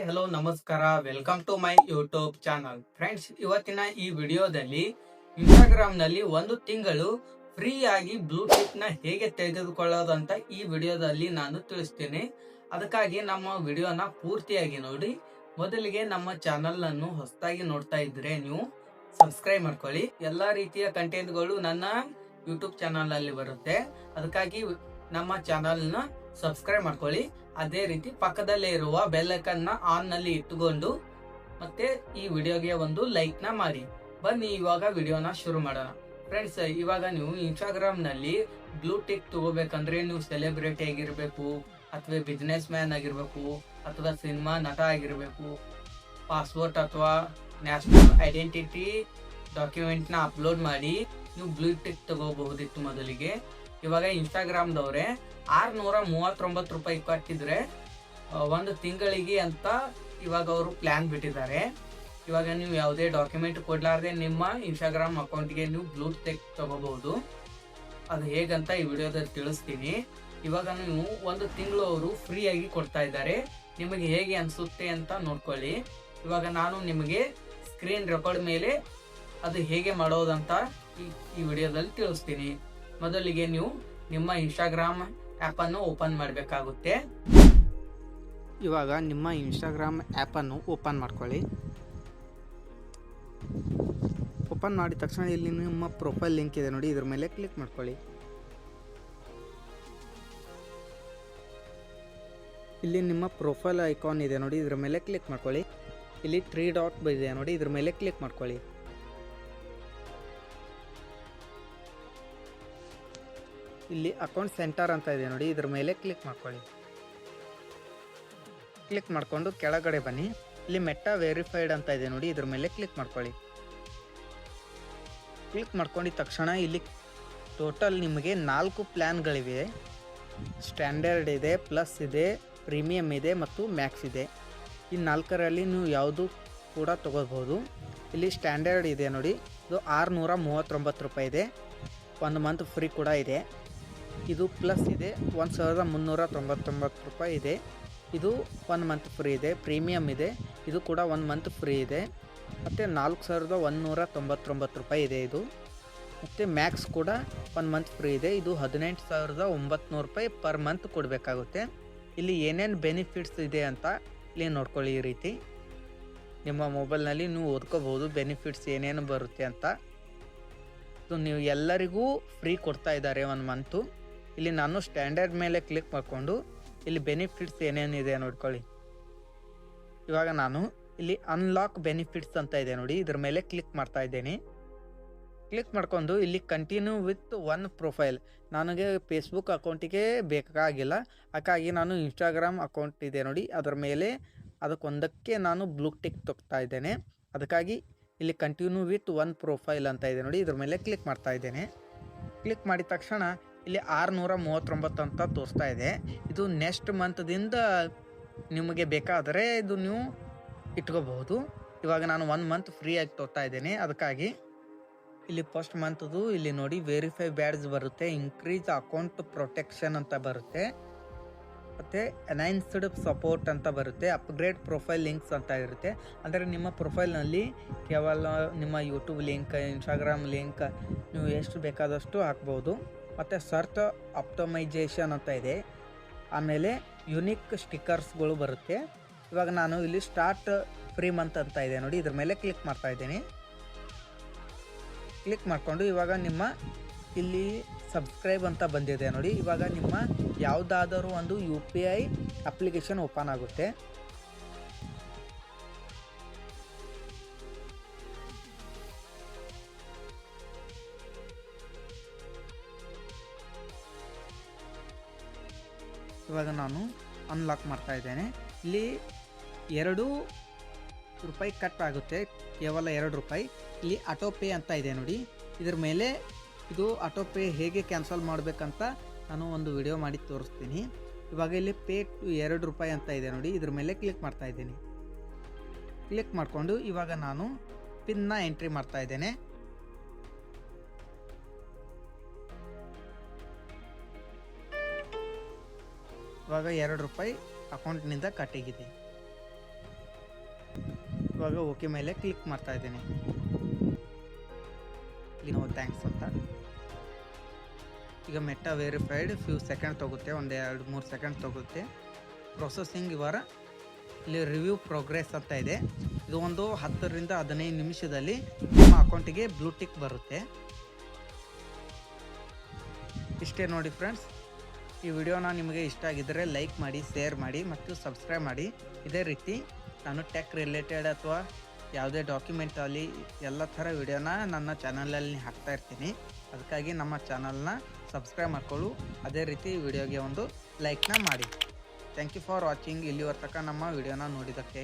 Hello ನಮಸ್ಕಾರ, welcome to my YouTube channel. Friends, ಇವತ್ತಿನ ಈ ವಿಡಿಯೋದಲ್ಲಿ ಇನ್ಸ್ಟಾಗ್ರಾಮ್ ನಲ್ಲಿ ಒಂದು ತಿಂಗಳು ಫ್ರೀ ಆಗಿ ಬ್ಲೂಟೂತ್ ನ ಹೇಗೆ ತೆಗೆದುಕೊಳ್ಳೋದಂತ ಈ ವಿಡಿಯೋದಲ್ಲಿ ನಾನು ತಿಳಿಸ್ತೇನೆ. ಅದಕ್ಕಾಗಿ ನಮ್ಮ ವಿಡಿಯೋನ ಪೂರ್ತಿಯಾಗಿ ನೋಡಿ. ಮೊದಲಿಗೆ ನಮ್ಮ ಚಾನಲ್ ಅನ್ನು ಹೊಸದಾಗಿ ನೋಡ್ತಾ ಇದ್ರೆ ನೀವು ಸಬ್ಸ್ಕ್ರೈಬ್ ಮಾಡ್ಕೊಳ್ಳಿ. ಎಲ್ಲಾ ರೀತಿಯ ಕಂಟೆಂಟ್ಗಳು ನನ್ನ ಯೂಟ್ಯೂಬ್ ಚಾನಲ್ ಅಲ್ಲಿ ಬರುತ್ತೆ. ಅದಕ್ಕಾಗಿ ನಮ್ಮ ಚಾನಲ್ ನ ಸಬ್ಸ್ಕ್ರೈಬ್ ಮಾಡ್ಕೊಳ್ಳಿ. ಅದೇ ರೀತಿ ಪಕ್ಕದಲ್ಲೇ ಇರುವ ಬೆಲ್ ಐಕಾನ್ ನ ಆನ್ ನಲ್ಲಿ ಇಟ್ಟುಕೊಂಡು ಮತ್ತೆ ಈ ವಿಡಿಯೋಗೆ ಒಂದು ಲೈಕ್ ನ ಮಾಡಿ. ಬನ್ನಿ ಇವಾಗ ವಿಡಿಯೋನ ಶುರು ಮಾಡೋಣ. ಫ್ರೆಂಡ್ಸ್, ಇವಾಗ ನೀವು ಇನ್ಸ್ಟಾಗ್ರಾಮ್ ನಲ್ಲಿ ಬ್ಲೂಟಿಕ್ ತಗೋಬೇಕಂದ್ರೆ ನೀವು ಸೆಲೆಬ್ರಿಟಿ ಆಗಿರ್ಬೇಕು, ಅಥವಾ ಬಿಸ್ನೆಸ್ ಮ್ಯಾನ್ ಆಗಿರ್ಬೇಕು, ಅಥವಾ ಸಿನಿಮಾ ನಟ ಆಗಿರ್ಬೇಕು, ಪಾಸ್ಪೋರ್ಟ್ ಅಥವಾ ನ್ಯಾಷನಲ್ ಐಡೆಂಟಿಟಿ ಡಾಕ್ಯುಮೆಂಟ್ ನ ಅಪ್ಲೋಡ್ ಮಾಡಿ ನೀವು ಬ್ಲೂಟಿಕ್ ತಗೋಬಹುದಿತ್ತು ಮೊದಲಿಗೆ. ಇವಾಗ ಇನ್ಸ್ಟಾಗ್ರಾಮ್ದವ್ರೆ 639 ರೂಪಾಯಿ ಕಟ್ಟಿದ್ರೆ ಒಂದು ತಿಂಗಳಿಗೆ ಅಂತ ಇವಾಗ ಅವರು ಪ್ಲಾನ್ ಬಿಟ್ಟಿದ್ದಾರೆ. ಇವಾಗ ನೀವು ಯಾವುದೇ ಡಾಕ್ಯುಮೆಂಟ್ ಕೊಡ್ಲಾರ್ದೆ ನಿಮ್ಮ ಇನ್ಸ್ಟಾಗ್ರಾಮ್ ಅಕೌಂಟ್ಗೆ ನೀವು ಬ್ಲೂಟೂತ್ ತಗೋಬಹುದು. ಅದು ಹೇಗಂತ ಈ ವಿಡಿಯೋದಲ್ಲಿ ತಿಳಿಸ್ತೀನಿ. ಇವಾಗ ನೀವು ಒಂದು ತಿಂಗಳು ಅವರು ಫ್ರೀ ಆಗಿ ಕೊಡ್ತಾ ಇದ್ದಾರೆ. ನಿಮಗೆ ಹೇಗೆ ಅನಿಸುತ್ತೆ ಅಂತ ನೋಡ್ಕೊಳ್ಳಿ. ಇವಾಗ ನಾನು ನಿಮಗೆ ಸ್ಕ್ರೀನ್ ರೆಕಾರ್ಡ್ ಮೇಲೆ ಅದು ಹೇಗೆ ಮಾಡೋದಂತ ಈ ವಿಡಿಯೋದಲ್ಲಿ ತಿಳಿಸ್ತೀನಿ. ಮೊದಲಿಗೆ ನೀವು ನಿಮ್ಮ ಇನ್ಸ್ಟಾಗ್ರಾಮ್ ಆ್ಯಪ್ ಅನ್ನು ಓಪನ್ ಮಾಡಬೇಕಾಗುತ್ತೆ. ಇವಾಗ ನಿಮ್ಮ ಇನ್ಸ್ಟಾಗ್ರಾಮ್ ಆ್ಯಪ್ ಅನ್ನು ಓಪನ್ ಮಾಡ್ಕೊಳ್ಳಿ. ಓಪನ್ ಮಾಡಿದ ತಕ್ಷಣ ಇಲ್ಲಿ ನಿಮ್ಮ ಪ್ರೊಫೈಲ್ ಲಿಂಕ್ ಇದೆ ನೋಡಿ, ಇದ್ರ ಮೇಲೆ ಕ್ಲಿಕ್ ಮಾಡ್ಕೊಳ್ಳಿ. ಇಲ್ಲಿ ನಿಮ್ಮ ಪ್ರೊಫೈಲ್ ಐಕಾನ್ ಇದೆ ನೋಡಿ, ಇದ್ರ ಮೇಲೆ ಕ್ಲಿಕ್ ಮಾಡ್ಕೊಳ್ಳಿ. ಇಲ್ಲಿ 3 ಡಾಟ್ ಇದೆ ನೋಡಿ, ಇದ್ರ ಮೇಲೆ ಕ್ಲಿಕ್ ಮಾಡ್ಕೊಳ್ಳಿ. ಇಲ್ಲಿ ಅಕೌಂಟ್ ಸೆಂಟರ್ ಅಂತ ಇದೆ ನೋಡಿ, ಇದ್ರ ಮೇಲೆ ಕ್ಲಿಕ್ ಮಾಡ್ಕೊಳ್ಳಿ. ಕ್ಲಿಕ್ ಮಾಡ್ಕೊಂಡು ಕೆಳಗಡೆ ಬನ್ನಿ. ಇಲ್ಲಿ ಮೆಟಾ ವೆರಿಫೈಡ್ ಅಂತ ಇದೆ ನೋಡಿ, ಇದ್ರ ಮೇಲೆ ಕ್ಲಿಕ್ ಮಾಡ್ಕೊಳ್ಳಿ. ಕ್ಲಿಕ್ ಮಾಡ್ಕೊಂಡಿದ ತಕ್ಷಣ ಇಲ್ಲಿ ಟೋಟಲ್ ನಿಮಗೆ 4 ಪ್ಲ್ಯಾನ್ಗಳಿವೆ. ಸ್ಟ್ಯಾಂಡರ್ಡ್ ಇದೆ, ಪ್ಲಸ್ ಇದೆ, ಪ್ರೀಮಿಯಮ್ ಇದೆ ಮತ್ತು ಮ್ಯಾಕ್ಸ್ ಇದೆ. ಈ 4ರಲ್ಲಿ ನೀವು ಯಾವುದು ಕೂಡ ತಗೋಬಹುದು. ಇಲ್ಲಿ ಸ್ಟ್ಯಾಂಡರ್ಡ್ ಇದೆ ನೋಡಿ, ಇದು 639 ರೂಪಾಯಿ ಇದೆ. 1 ಮಂತ್ ಫ್ರೀ ಕೂಡ ಇದೆ. ಇದು ಪ್ಲಸ್ ಇದೆ, 1399 ರೂಪಾಯಿ ಇದೆ. ಇದು 1 ಮಂತ್ ಫ್ರೀ ಇದೆ. ಪ್ರೀಮಿಯಮ್ ಇದೆ, ಇದು ಕೂಡ 1 ಮಂತ್ ಫ್ರೀ ಇದೆ. ಮತ್ತು 4199 ರೂಪಾಯಿ ಇದೆ ಇದು. ಮತ್ತು ಮ್ಯಾಕ್ಸ್ ಕೂಡ 1 ಮಂತ್ ಫ್ರೀ ಇದೆ. ಇದು 18900 ರೂಪಾಯಿ ಪರ್ ಮಂತ್ ಕೊಡಬೇಕಾಗುತ್ತೆ. ಇಲ್ಲಿ ಏನೇನು ಬೆನಿಫಿಟ್ಸ್ ಇದೆ ಅಂತ ಇಲ್ಲಿ ನೋಡ್ಕೊಳ್ಳಿ. ಈ ರೀತಿ ನಿಮ್ಮ ಮೊಬೈಲ್ನಲ್ಲಿ ನೀವು ಓದ್ಕೋಬಹುದು ಬೆನಿಫಿಟ್ಸ್ ಏನೇನು ಬರುತ್ತೆ ಅಂತ. ನೀವು ಎಲ್ಲರಿಗೂ ಫ್ರೀ ಕೊಡ್ತಾ ಇದ್ದಾರೆ 1 ಮಂತು. ಇಲ್ಲಿ ನಾನು ಸ್ಟ್ಯಾಂಡರ್ಡ್ ಮೇಲೆ ಕ್ಲಿಕ್ ಮಾಡಿಕೊಂಡು ಇಲ್ಲಿ ಬೆನಿಫಿಟ್ಸ್ ಏನೇನಿದೆ ನೋಡ್ಕೊಳ್ಳಿ. ಇವಾಗ ನಾನು ಇಲ್ಲಿ ಅನ್ಲಾಕ್ ಬೆನಿಫಿಟ್ಸ್ ಅಂತ ಇದೆ ನೋಡಿ, ಇದ್ರ ಮೇಲೆ ಕ್ಲಿಕ್ ಮಾಡ್ತಾ ಇದ್ದೇನೆ. ಕ್ಲಿಕ್ ಮಾಡ್ಕೊಂಡು ಇಲ್ಲಿ ಕಂಟಿನ್ಯೂ ವಿತ್ 1 ಪ್ರೊಫೈಲ್. ನನಗೆ ಫೇಸ್ಬುಕ್ ಅಕೌಂಟಿಗೆ ಬೇಕಾಗಿಲ್ಲ, ಹಾಗಾಗಿ ನಾನು ಇನ್ಸ್ಟಾಗ್ರಾಮ್ ಅಕೌಂಟ್ ಇದೆ ನೋಡಿ, ಅದರ ಮೇಲೆ ಅದಕ್ಕೊಂದಕ್ಕೆ ನಾನು ಬ್ಲೂಟಿಕ್ ತೊಗ್ತಾ ಇದ್ದೇನೆ. ಅದಕ್ಕಾಗಿ ಇಲ್ಲಿ ಕಂಟಿನ್ಯೂ ವಿತ್ 1 ಪ್ರೊಫೈಲ್ ಅಂತ ಇದೆ ನೋಡಿ, ಇದ್ರ ಮೇಲೆ ಕ್ಲಿಕ್ ಮಾಡ್ತಾ ಇದ್ದೇನೆ. ಕ್ಲಿಕ್ ಮಾಡಿದ ತಕ್ಷಣ ಇಲ್ಲಿ 639 ಅಂತ ತೋರಿಸ್ತಾ ಇದೆ. ಇದು ನೆಕ್ಸ್ಟ್ ಮಂತ್ದಿಂದ ನಿಮಗೆ ಬೇಕಾದರೆ ಇದು ನೀವು ಇಟ್ಕೋಬಹುದು. ಇವಾಗ ನಾನು 1 ಮಂತ್ ಫ್ರೀ ಆಗಿ ತೊಗೊತಾ ಇದ್ದೇನೆ. ಅದಕ್ಕಾಗಿ ಇಲ್ಲಿ ಫಸ್ಟ್ ಮಂತ್ದು ಇಲ್ಲಿ ನೋಡಿ ವೆರಿಫೈ ಬ್ಯಾಡ್ಜ್ ಬರುತ್ತೆ, ಇನ್ಕ್ರೀಸ್ ಅಕೌಂಟ್ ಪ್ರೊಟೆಕ್ಷನ್ ಅಂತ ಬರುತ್ತೆ, ಮತ್ತು ಎನ್ಹ್ಯಾನ್ಸ್ಡ್ ಸಪೋರ್ಟ್ ಅಂತ ಬರುತ್ತೆ, ಅಪ್ಗ್ರೇಡ್ ಪ್ರೊಫೈಲ್ ಲಿಂಕ್ಸ್ ಅಂತ ಇರುತ್ತೆ. ಅಂದರೆ ನಿಮ್ಮ ಪ್ರೊಫೈಲ್ನಲ್ಲಿ ಕೇವಲ ನಿಮ್ಮ ಯೂಟ್ಯೂಬ್ ಲಿಂಕ್, ಇನ್ಸ್ಟಾಗ್ರಾಮ್ ಲಿಂಕ್ ನೀವು ಎಷ್ಟು ಬೇಕಾದಷ್ಟು ಹಾಕ್ಬೋದು. ಮತ್ತು ಸರ್ಚ್ ಆಪ್ಟಮೈಜೇಷನ್ ಅಂತ ಇದೆ. ಆಮೇಲೆ ಯುನಿಕ್ ಸ್ಟಿಕ್ಕರ್ಸ್ಗಳು ಬರುತ್ತೆ. ಇವಾಗ ನಾನು ಇಲ್ಲಿ ಸ್ಟಾರ್ಟ್ ಫ್ರೀ ಮಂತ್ ಅಂತ ಇದೆ ನೋಡಿ, ಇದ್ರ ಮೇಲೆ ಕ್ಲಿಕ್ ಮಾಡ್ತಾ ಇದ್ದೀನಿ. ಕ್ಲಿಕ್ ಮಾಡಿಕೊಂಡು ಇವಾಗ ನಿಮ್ಮ ಇಲ್ಲಿ ಸಬ್ಸ್ಕ್ರೈಬ್ ಅಂತ ಬಂದಿದೆ ನೋಡಿ. ಇವಾಗ ನಿಮ್ಮ ಯಾವುದಾದರೂ ಒಂದು UPI ಅಪ್ಲಿಕೇಶನ್ ಓಪನ್ ಆಗುತ್ತೆ. ಇವಾಗ ನಾನು ಅನ್ಲಾಕ್ ಮಾಡ್ತಾ ಇದ್ದೇನೆ. ಇಲ್ಲಿ 2 ರೂಪಾಯಿ ಕಟ್ ಆಗುತ್ತೆ, ಕೇವಲ 2 ರೂಪಾಯಿ. ಇಲ್ಲಿ ಆಟೋ ಪೇ ಅಂತ ಇದೆ ನೋಡಿ, ಇದ್ರ ಮೇಲೆ ಇದು ಆಟೋ ಪೇ ಹೇಗೆ ಕ್ಯಾನ್ಸಲ್ ಮಾಡಬೇಕಂತ ನಾನು ಒಂದು ವಿಡಿಯೋ ಮಾಡಿ ತೋರಿಸ್ತೀನಿ. ಇವಾಗ ಇಲ್ಲಿ ಪೇ ಟು 2 ರೂಪಾಯಿ ಅಂತ ಇದೆ ನೋಡಿ, ಇದ್ರ ಮೇಲೆ ಕ್ಲಿಕ್ ಮಾಡ್ತಾ ಇದ್ದೀನಿ. ಕ್ಲಿಕ್ ಮಾಡಿಕೊಂಡು ಇವಾಗ ನಾನು ಪಿನ್ನ ಎಂಟ್ರಿ ಮಾಡ್ತಾ ಇದ್ದೇನೆ. ಇವಾಗ 2 ರೂಪಾಯಿ ಅಕೌಂಟ್ನಿಂದ ಕಟ್ಟಾಗಿದೆ. ಇವಾಗ ಓಕೆ ಮೇಲೆ ಕ್ಲಿಕ್ ಮಾಡ್ತಾ ಇದ್ದೀನಿ. ಇಲ್ಲಿ ನಾವು ಥ್ಯಾಂಕ್ಸ್ ಅಂತ. ಈಗ ಮೆಟಾ ವೆರಿಫೈಡ್ ಫ್ಯೂ ಸೆಕೆಂಡ್ ತೊಗುತ್ತೆ, ಒಂದು 2-3 ಸೆಕೆಂಡ್ ತೊಗುತ್ತೆ. ಪ್ರೊಸೆಸಿಂಗ್ ಇವರ ಇಲ್ಲಿ ರಿವ್ಯೂ ಪ್ರೋಗ್ರೆಸ್ ಅಂತ ಇದೆ. ಇದು ಒಂದು 10 ರಿಂದ 15 ನಿಮಿಷದಲ್ಲಿ ನಿಮ್ಮ ಅಕೌಂಟಿಗೆ ಬ್ಲೂ ಟಿಕ್ ಬರುತ್ತೆ. ಇಷ್ಟೇ ನೋಡಿ ಫ್ರೆಂಡ್ಸ್. ಈ ವಿಡಿಯೋನ ನಿಮಗೆ ಇಷ್ಟ ಆಗಿದ್ದರೆ ಲೈಕ್ ಮಾಡಿ, ಶೇರ್ ಮಾಡಿ ಮತ್ತು ಸಬ್ಸ್ಕ್ರೈಬ್ ಮಾಡಿ. ಇದೇ ರೀತಿ ನಾನು ಟೆಕ್ ರಿಲೇಟೆಡ್ ಅಥವಾ ಯಾವುದೇ ಡಾಕ್ಯುಮೆಂಟ್ ಆಗಲಿ ಎಲ್ಲ ಥರ ವಿಡಿಯೋನ ನನ್ನ ಚಾನಲಲ್ಲಿ ಹಾಕ್ತಾ ಇರ್ತೀನಿ. ಅದಕ್ಕಾಗಿ ನಮ್ಮ ಚಾನಲ್ನ ಸಬ್ಸ್ಕ್ರೈಬ್ ಮಾಡ್ಕೊಳ್ಳು. ಅದೇ ರೀತಿ ವಿಡಿಯೋಗೆ ಒಂದು ಲೈಕ್ನ ಮಾಡಿ. Thank you for watching. ಇಲ್ಲಿವರೆಗೆ ನಮ್ಮ ವಿಡಿಯೋನ ನೋಡಿದ್ದಕ್ಕೆ.